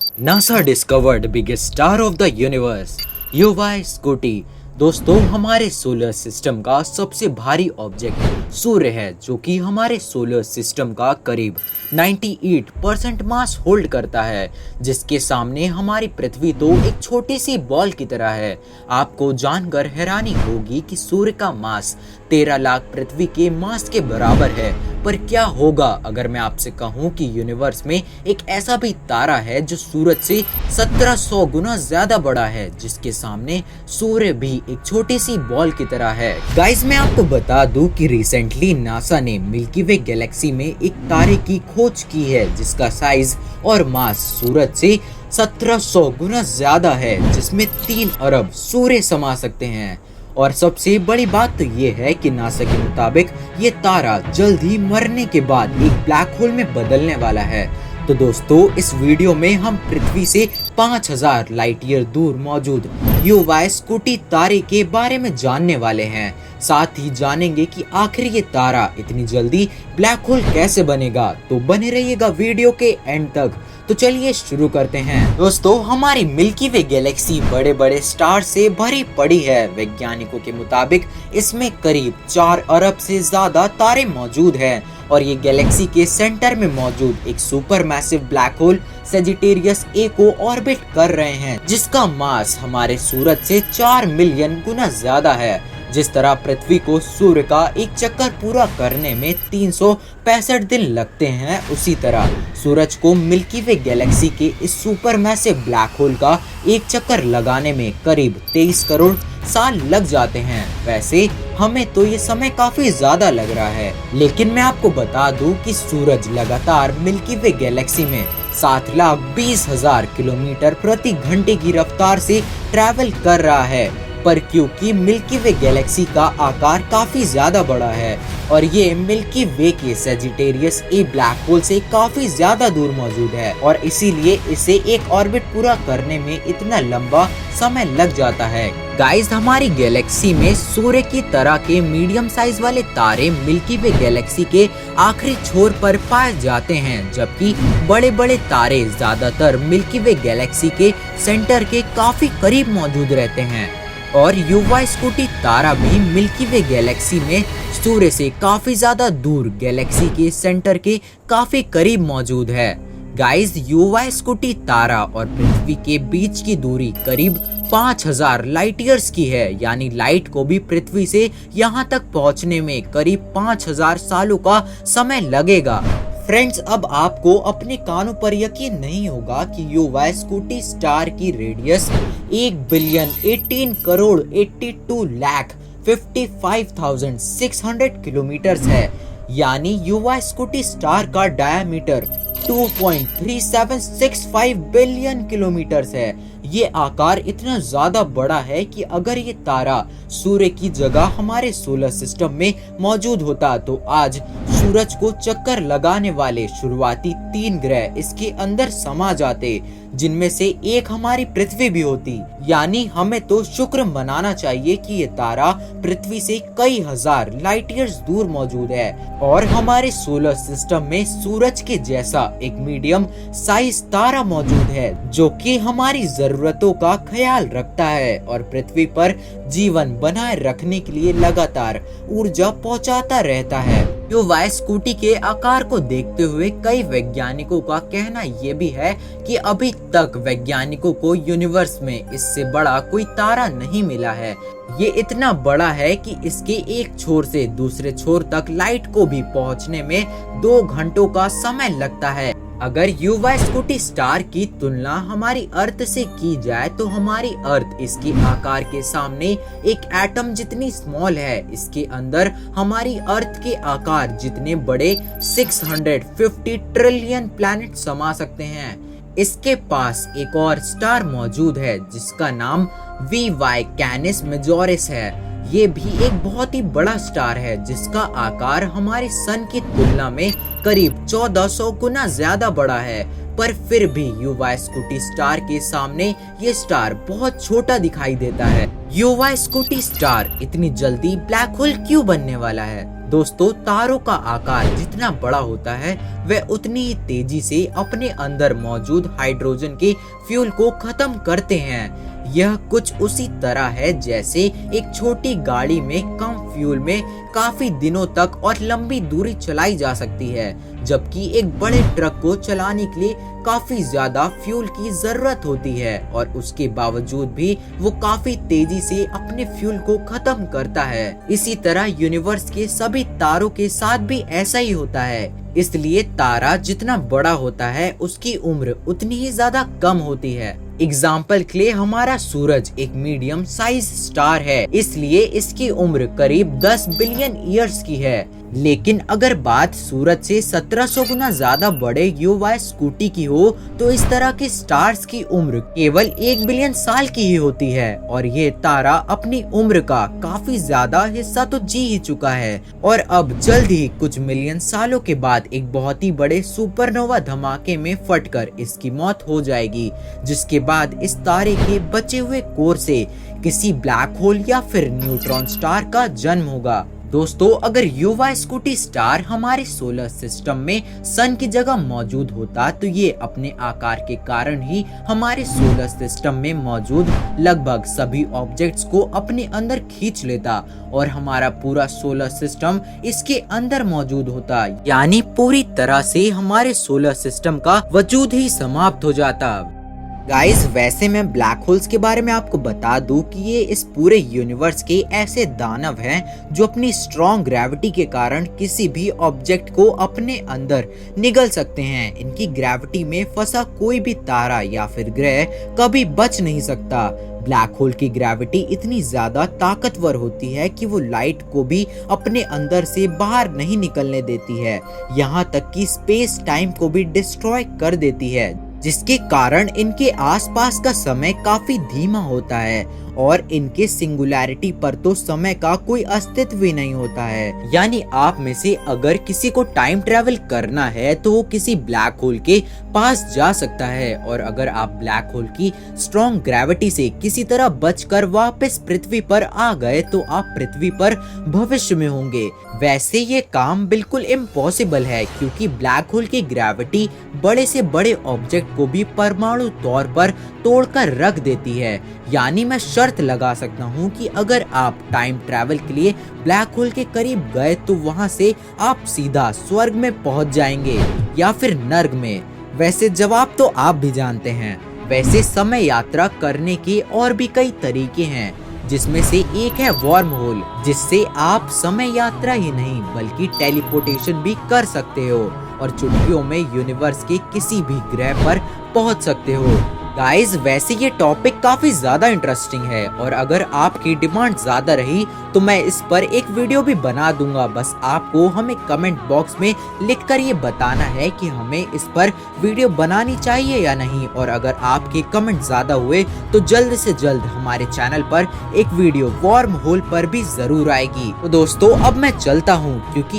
NASA discovered biggest star of the universe, युवा scooty. दोस्तों, हमारे सोलर सिस्टम का सबसे भारी ऑब्जेक्ट सूर्य है, जो कि हमारे सोलर सिस्टम का करीब 98% मास होल्ड करता है, जिसके सामने हमारी पृथ्वी तो एक छोटी सी बॉल की तरह है। आपको जानकर हैरानी होगी कि सूर्य का मास 13 लाख पृथ्वी के मास के बराबर है। पर क्या होगा अगर मैं आपसे कहूं कि यूनिवर्स में एक ऐसा भी तारा है जो सूरज से 1700 गुना ज्यादा बड़ा है, जिसके सामने सूर्य भी एक छोटी सी बॉल की तरह है। गाइस, मैं आपको बता दूं कि रिसेंटली नासा ने मिल्की वे गैलेक्सी में एक तारे की खोज की है, जिसका साइज और मास सूरज से 1700 गुना ज्यादा है, जिसमें 3 अरब सूर्य समा सकते हैं। और सबसे बड़ी बात तो ये है कि नासा के मुताबिक ये तारा जल्द ही मरने के बाद एक ब्लैक होल में बदलने वाला है। तो दोस्तों, इस वीडियो में हम पृथ्वी से 5000 लाइट ईयर दूर मौजूद युवा स्कूटी तारे के बारे में जानने वाले हैं। साथ ही जानेंगे कि आखिर ये तारा इतनी जल्दी ब्लैक होल कैसे बनेगा। तो बने रहिएगा वीडियो के एंड तक। तो चलिए शुरू करते हैं। दोस्तों, हमारी मिल्की वे गैलेक्सी बड़े बड़े स्टार से भरी पड़ी है। वैज्ञानिकों के मुताबिक इसमें करीब 4 अरब से ज्यादा तारे मौजूद हैं और ये गैलेक्सी के सेंटर में मौजूद एक super massive black hole Sagittarius A को ऑर्बिट कर रहे हैं, जिसका मास हमारे सूरज से 4 मिलियन गुना ज्यादा है। जिस तरह पृथ्वी को सूर्य का एक चक्कर पूरा करने में 365 दिन लगते हैं, उसी तरह सूरज को मिल्की वे गैलेक्सी के इस सुपर मैसिव ब्लैक होल का एक चक्कर लगाने में करीब 23 करोड़ साल लग जाते हैं। वैसे हमें तो ये समय काफी ज्यादा लग रहा है, लेकिन मैं आपको बता दूं कि सूरज लगातार मिल्की वे गैलेक्सी में 7,20,000 किलोमीटर प्रति घंटे की रफ्तार से ट्रैवल कर रहा है। पर क्योंकि मिल्की वे गैलेक्सी का आकार काफी ज्यादा बड़ा है और ये मिल्की वे के सेजिटेरियस ए ब्लैक होल से काफी ज्यादा दूर मौजूद है, और इसीलिए इसे एक ऑर्बिट पूरा करने में इतना लंबा समय लग जाता है। गाइस, हमारी गैलेक्सी में सूर्य की तरह के मीडियम साइज वाले तारे मिल्की वे गैलेक्सी के आखिरी छोर पर पाए जाते हैं, जबकि बड़े बड़े तारे ज्यादातर मिल्की वे गैलेक्सी के सेंटर के काफी करीब मौजूद रहते हैं। और युवा स्कूटी तारा भी मिल्की वे गैलेक्सी में सूर्य से काफी ज्यादा दूर गैलेक्सी के सेंटर के काफी करीब मौजूद है। गाइस, युवा स्कूटी तारा और पृथ्वी के बीच की दूरी करीब 5000 लाइट ईयर्स की है, यानी लाइट को भी पृथ्वी से यहाँ तक पहुँचने में करीब 5000 सालों का समय लगेगा। फ्रेंड्स, अब आपको अपने कानों पर यकीन नहीं होगा कि युवा स्कूटी स्टार की radius 1 billion 18 crore 82 lakh 55,600 kilometre है, यानी युवा स्कूटी स्टार का डायमीटर 2.3765 बिलियन किलोमीटर है। ये आकार इतना ज्यादा बड़ा है कि अगर ये तारा सूर्य की जगह हमारे सोलर सिस्टम में मौजूद होता तो आज सूरज को चक्कर लगाने वाले शुरुआती 3 ग्रह इसके अंदर समा जाते, जिनमें से एक हमारी पृथ्वी भी होती। यानी हमें तो शुक्र मनाना चाहिए कि ये तारा पृथ्वी से कई हजार लाइट ईयर्स दूर मौजूद है और हमारे सोलर सिस्टम में सूरज के जैसा एक मीडियम साइज तारा मौजूद है, जो कि हमारी जरूरतों का ख्याल रखता है और पृथ्वी पर जीवन बनाए रखने के लिए लगातार ऊर्जा पहुंचाता रहता है। युवा स्कूटी के आकार को देखते हुए कई वैज्ञानिकों का कहना ये भी है कि अभी तक वैज्ञानिकों को यूनिवर्स में इससे बड़ा कोई तारा नहीं मिला है। ये इतना बड़ा है कि इसके एक छोर से दूसरे छोर तक लाइट को भी पहुंचने में 2 घंटों का समय लगता है। अगर युवा स्कूटी स्टार की तुलना हमारी अर्थ से की जाए तो हमारी अर्थ इसके आकार के सामने एक एटम जितनी स्मॉल है। इसके अंदर हमारी अर्थ के आकार जितने बड़े 650 ट्रिलियन प्लैनेट समा सकते हैं। इसके पास एक और स्टार मौजूद है जिसका नाम वी कैनिस मेजोरिस है। ये भी एक बहुत ही बड़ा स्टार है जिसका आकार हमारे सन की तुलना में करीब 1400 गुना ज्यादा बड़ा है। पर फिर भी युवा स्कूटी स्टार के सामने ये स्टार बहुत छोटा दिखाई देता है। युवा स्कूटी स्टार इतनी जल्दी ब्लैक होल क्यों बनने वाला है? दोस्तों, तारों का आकार जितना बड़ा होता है वह उतनी ही तेजी से अपने अंदर मौजूद हाइड्रोजन के फ्यूल को खत्म करते हैं। यह कुछ उसी तरह है जैसे एक छोटी गाड़ी में कम फ्यूल में काफी दिनों तक और लंबी दूरी चलाई जा सकती है, जबकि एक बड़े ट्रक को चलाने के लिए काफी ज्यादा फ्यूल की जरूरत होती है और उसके बावजूद भी वो काफी तेजी से अपने फ्यूल को खत्म करता है। इसी तरह यूनिवर्स के सभी तारों के साथ भी ऐसा ही होता है। इसलिए तारा जितना बड़ा होता है उसकी उम्र उतनी ही ज्यादा कम होती है। एग्जाम्पल के लिए हमारा सूरज एक मीडियम साइज स्टार है, इसलिए इसकी उम्र करीब 10 बिलियन ईयर्स की है। लेकिन अगर बात सूरज से 1700 गुना ज्यादा बड़े युवा स्कूटी की हो तो इस तरह के स्टार्स की उम्र केवल 1 बिलियन साल की ही होती है और ये तारा अपनी उम्र का काफी ज्यादा हिस्सा तो जी ही चुका है और अब जल्द ही कुछ मिलियन सालों के बाद एक बहुत ही बड़े सुपरनोवा धमाके में फटकर इसकी मौत हो जाएगी, जिसके बाद इस तारे के बचे हुए कोर से किसी ब्लैक होल या फिर न्यूट्रॉन स्टार का जन्म होगा। दोस्तों, अगर युवा स्कूटी स्टार हमारे सोलर सिस्टम में सन की जगह मौजूद होता तो ये अपने आकार के कारण ही हमारे सोलर सिस्टम में मौजूद लगभग सभी ऑब्जेक्ट्स को अपने अंदर खींच लेता और हमारा पूरा सोलर सिस्टम इसके अंदर मौजूद होता, यानी पूरी तरह से हमारे सोलर सिस्टम का वजूद ही समाप्त हो जाता। गाइस, वैसे मैं ब्लैक होल्स के बारे में आपको बता दूं कि ये इस पूरे यूनिवर्स के ऐसे दानव हैं जो अपनी स्ट्रॉन्ग ग्रेविटी के कारण किसी भी ऑब्जेक्ट को अपने अंदर निगल सकते हैं। इनकी ग्रेविटी में फंसा कोई भी तारा या फिर ग्रह कभी बच नहीं सकता। ब्लैक होल की ग्रेविटी इतनी ज्यादा ताकतवर होती है कि वो लाइट को भी अपने अंदर से बाहर नहीं निकलने देती है, यहाँ तक कि स्पेस टाइम को भी डिस्ट्रॉय कर देती है, जिसके कारण इनके आसपास का समय काफी धीमा होता है और इनके सिंगुलैरिटी पर तो समय का कोई अस्तित्व ही नहीं होता है। यानी आप में से अगर किसी को टाइम ट्रेवल करना है तो वो किसी ब्लैक होल के पास जा सकता है और अगर आप ब्लैक होल की स्ट्रॉन्ग ग्रेविटी से किसी तरह बचकर वापस पृथ्वी पर आ गए तो आप पृथ्वी पर भविष्य में होंगे। वैसे ये काम बिल्कुल इम्पॉसिबल है क्योंकि ब्लैक होल की ग्रेविटी बड़े से बड़े ऑब्जेक्ट को भी परमाणु तौर पर तोड़कर रख देती है। यानी मैं शर्त लगा सकता हूँ कि अगर आप टाइम ट्रैवल के लिए ब्लैक होल के करीब गए तो वहाँ से आप सीधा स्वर्ग में पहुँच जाएंगे या फिर नर्क में। वैसे जवाब तो आप भी जानते हैं। वैसे समय यात्रा करने के और भी कई तरीके हैं, जिसमें से एक है वार्म होल, जिससे आप समय यात्रा ही नहीं बल्कि टेलीपोर्टेशन भी कर सकते हो और चुटकियों में यूनिवर्स के किसी भी ग्रह पर पहुंच सकते हो। गाइस, वैसे ये टॉपिक काफी ज्यादा इंटरेस्टिंग है और अगर आपकी डिमांड ज्यादा रही तो मैं इस पर एक वीडियो भी बना दूंगा। बस आपको हमें कमेंट बॉक्स में लिखकर ये बताना है कि हमें इस पर वीडियो बनानी चाहिए या नहीं, और अगर आपके कमेंट ज्यादा हुए तो जल्द से जल्द हमारे चैनल पर एक वीडियो वार्म होल पर भी जरूर आएगी। तो दोस्तों, अब मैं चलता हूँ क्योंकि